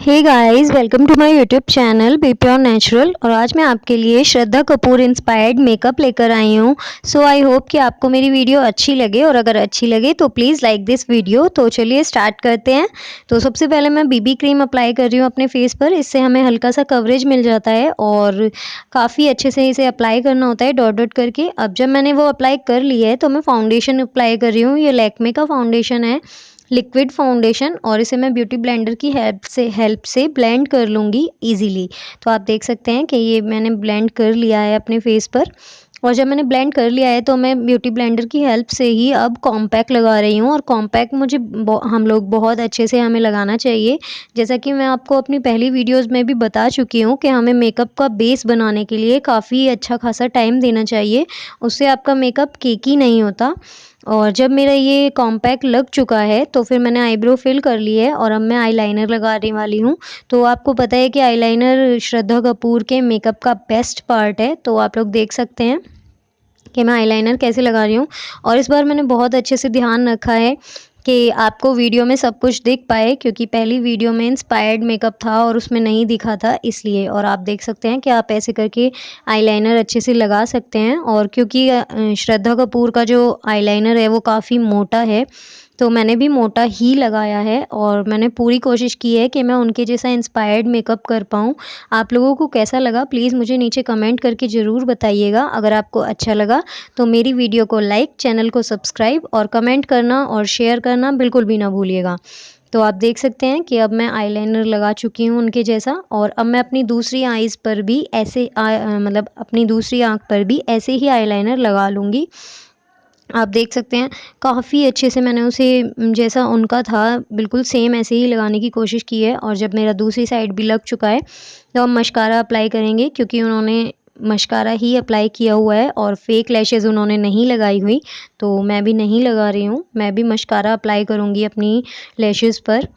Hey guys, welcome to my YouTube channel बेपुरेnatural। और आज मैं आपके लिए श्रद्धा कपूर इंस्पायर्ड मेकअप लेकर आई हूँ। सो आई होप कि आपको मेरी वीडियो अच्छी लगे, और अगर अच्छी लगे तो प्लीज़ लाइक दिस वीडियो। तो चलिए स्टार्ट करते हैं। तो सबसे पहले मैं बीबी क्रीम अप्लाई कर रही हूँ अपने फेस पर। इससे हमें हल्का सा कवरेज मिल जाता है और काफ़ी अच्छे से इसे अप्लाई करना होता है डॉट डॉट करके। अब जब मैंने वो अप्लाई कर लिया है तो मैं फाउंडेशन अप्लाई कर रही हूँ। ये लैक्मे का फाउंडेशन है, लिक्विड फाउंडेशन, और इसे मैं ब्यूटी ब्लेंडर की हेल्प से ब्लेंड कर लूँगी इजीली। तो आप देख सकते हैं कि ये मैंने ब्लेंड कर लिया है अपने फेस पर। और जब मैंने ब्लेंड कर लिया है तो मैं ब्यूटी ब्लेंडर की हेल्प से ही अब कॉम्पैक्ट लगा रही हूँ। और कॉम्पैक्ट मुझे हम लोग बहुत अच्छे से हमें लगाना चाहिए। जैसा कि मैं आपको अपनी पहली वीडियोज़ में भी बता चुकी हूँ कि हमें मेकअप का बेस बनाने के लिए काफ़ी अच्छा खासा टाइम देना चाहिए, उससे आपका मेकअप केकी नहीं होता। और जब मेरा ये कॉम्पैक्ट लग चुका है तो फिर मैंने आईब्रो फिल कर ली है और अब मैं आईलाइनर लगाने वाली हूँ। तो आपको पता है कि आईलाइनर श्रद्धा कपूर के मेकअप का बेस्ट पार्ट है। तो आप लोग देख सकते हैं कि मैं आईलाइनर कैसे लगा रही हूँ। और इस बार मैंने बहुत अच्छे से ध्यान रखा है कि आपको वीडियो में सब कुछ दिख पाए, क्योंकि पहली वीडियो में इंस्पायर्ड मेकअप था और उसमें नहीं दिखा था इसलिए। और आप देख सकते हैं कि आप ऐसे करके आईलाइनर अच्छे से लगा सकते हैं। और क्योंकि श्रद्धा कपूर का जो आईलाइनर है वो काफ़ी मोटा है, तो मैंने भी मोटा ही लगाया है और मैंने पूरी कोशिश की है कि मैं उनके जैसा इंस्पायर्ड मेकअप कर पाऊँ। आप लोगों को कैसा लगा प्लीज़ मुझे नीचे कमेंट करके ज़रूर बताइएगा। अगर आपको अच्छा लगा तो मेरी वीडियो को लाइक, चैनल को सब्सक्राइब और कमेंट करना और शेयर करना बिल्कुल भी ना भूलिएगा। तो आप देख सकते हैं कि अब मैं आईलाइनर लगा चुकी हूँ उनके जैसा। और अब मैं अपनी दूसरी आईज़ पर भी ऐसे मतलब अपनी दूसरी आँख पर भी ऐसे ही आईलाइनर लगा लूँगी। आप देख सकते हैं काफ़ी अच्छे से मैंने उसे जैसा उनका था बिल्कुल सेम ऐसे ही लगाने की कोशिश की है। और जब मेरा दूसरी साइड भी लग चुका है तो हम मस्कारा अप्लाई करेंगे, क्योंकि उन्होंने मस्कारा ही अप्लाई किया हुआ है और फेक लैशेज़ उन्होंने नहीं लगाई हुई। तो मैं भी नहीं लगा रही हूँ, मैं भी मस्कारा अप्लाई करूँगी अपनी लैशेज़ पर।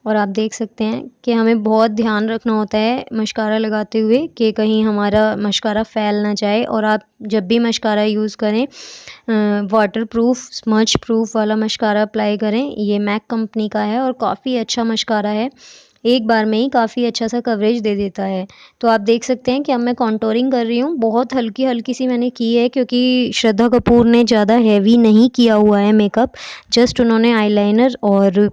और आप देख सकते हैं कि हमें बहुत ध्यान रखना होता है मस्कारा लगाते हुए कि कहीं हमारा मस्कारा फैल ना जाए। और आप जब भी मस्कारा यूज़ करें वाटरप्रूफ स्मज प्रूफ वाला मस्कारा अप्लाई करें। ये मैक कंपनी का है और काफ़ी अच्छा मस्कारा है, एक बार में ही काफ़ी अच्छा सा कवरेज दे देता है। तो आप देख सकते हैं कि अब मैं कॉन्टोरिंग कर रही हूँ, बहुत हल्की हल्की सी मैंने की है, क्योंकि श्रद्धा कपूर ने ज़्यादा हैवी नहीं किया हुआ है मेकअप। जस्ट उन्होंने आईलाइनर और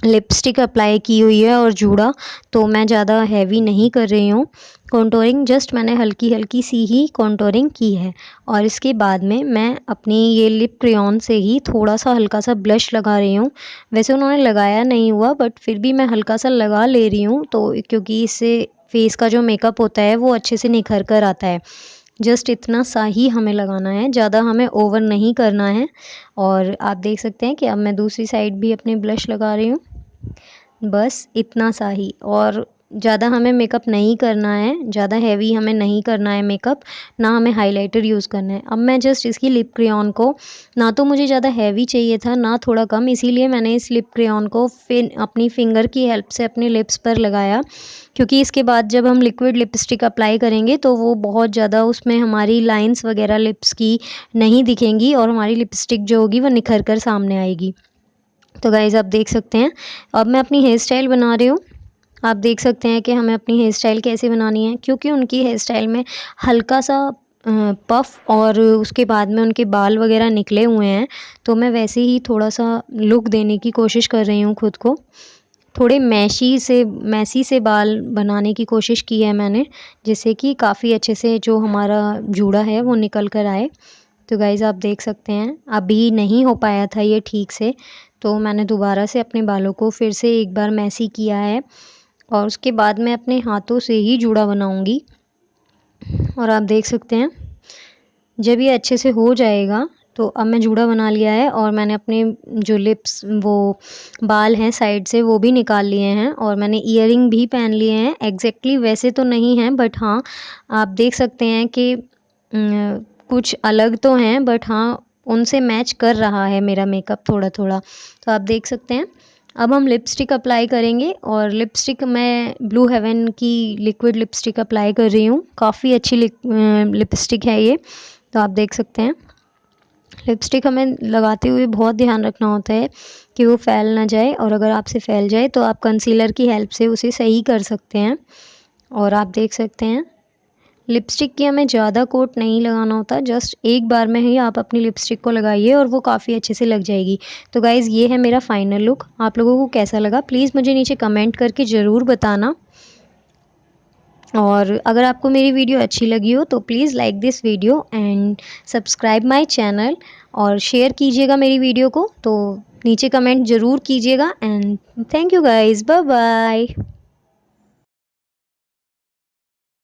लिपस्टिक अप्लाई की हुई है और जूड़ा, तो मैं ज़्यादा हैवी नहीं कर रही हूँ कॉन्टोरिंग। जस्ट मैंने हल्की हल्की सी ही कॉन्टोरिंग की है। और इसके बाद में मैं अपनी ये लिप क्रेयॉन से ही थोड़ा सा हल्का सा ब्लश लगा रही हूँ। वैसे उन्होंने लगाया नहीं हुआ बट फिर भी मैं हल्का सा लगा ले रही हूँ, तो क्योंकि इससे फेस का जो मेकअप होता है वो अच्छे से निखर कर आता है। जस्ट इतना सा ही हमें लगाना है, ज़्यादा हमें ओवर नहीं करना है। और आप देख सकते हैं कि अब मैं दूसरी साइड भी अपने ब्लश लगा रही हूँ, बस इतना सा ही। और ज़्यादा हमें मेकअप नहीं करना है, ज़्यादा हैवी हमें नहीं करना है मेकअप, ना हमें हाइलाइटर यूज़ करना है। अब मैं जस्ट इसकी लिप क्रेयॉन को, ना तो मुझे ज़्यादा हैवी चाहिए था ना थोड़ा कम, इसीलिए मैंने इस लिप क्रेयॉन को फिर अपनी फिंगर की हेल्प से अपने लिप्स पर लगाया। क्योंकि इसके बाद जब हम लिक्विड लिपस्टिक अप्लाई करेंगे तो वो बहुत ज़्यादा उसमें हमारी लाइंस वगैरह लिप्स की नहीं दिखेंगी और हमारी लिपस्टिक जो होगी वो निखर कर सामने आएगी। तो गाइज़ आप देख सकते हैं अब मैं अपनी हेयर स्टाइल बना रही हूँ। आप देख सकते हैं कि हमें अपनी हेयर स्टाइल कैसे बनानी है, क्योंकि उनकी हेयर स्टाइल में हल्का सा पफ और उसके बाद में उनके बाल वगैरह निकले हुए हैं, तो मैं वैसे ही थोड़ा सा लुक देने की कोशिश कर रही हूँ खुद को। थोड़े मैसी से बाल बनाने की कोशिश की है मैंने, जिससे कि काफ़ी अच्छे से जो हमारा जूड़ा है वो निकल कर आए। तो गाइज़ आप देख सकते हैं अभी नहीं हो पाया था ये ठीक से, तो मैंने दोबारा से अपने बालों को फिर से एक बार मैसी किया है। और उसके बाद मैं अपने हाथों से ही जूड़ा बनाऊंगी। और आप देख सकते हैं जब ये अच्छे से हो जाएगा तो अब मैं जूड़ा बना लिया है और मैंने अपने जो लिप्स वो बाल हैं साइड से वो भी निकाल लिए हैं। और मैंने ईयरिंग भी पहन लिए हैं, एग्जैक्टली वैसे तो नहीं हैं बट हाँ आप देख सकते हैं कि कुछ अलग तो हैं बट हाँ उनसे मैच कर रहा है मेरा मेकअप थोड़ा थोड़ा। तो आप देख सकते हैं अब हम लिपस्टिक अप्लाई करेंगे। और लिपस्टिक मैं ब्लू हेवन की लिक्विड लिपस्टिक अप्लाई कर रही हूँ, काफ़ी अच्छी लिपस्टिक है ये। तो आप देख सकते हैं लिपस्टिक हमें लगाते हुए बहुत ध्यान रखना होता है कि वो फैल ना जाए, और अगर आपसे फैल जाए तो आप कंसीलर की हेल्प से उसे सही कर सकते हैं। और आप देख सकते हैं लिपस्टिक की हमें ज़्यादा कोट नहीं लगाना होता, जस्ट एक बार में ही आप अपनी लिपस्टिक को लगाइए और वो काफ़ी अच्छे से लग जाएगी। तो गाइज़ ये है मेरा फाइनल लुक। आप लोगों को कैसा लगा प्लीज़ मुझे नीचे कमेंट करके ज़रूर बताना। और अगर आपको मेरी वीडियो अच्छी लगी हो तो please like this video and subscribe my channel, और शेयर कीजिएगा मेरी वीडियो को। तो नीचे कमेंट ज़रूर कीजिएगा and thank you guys, bye bye.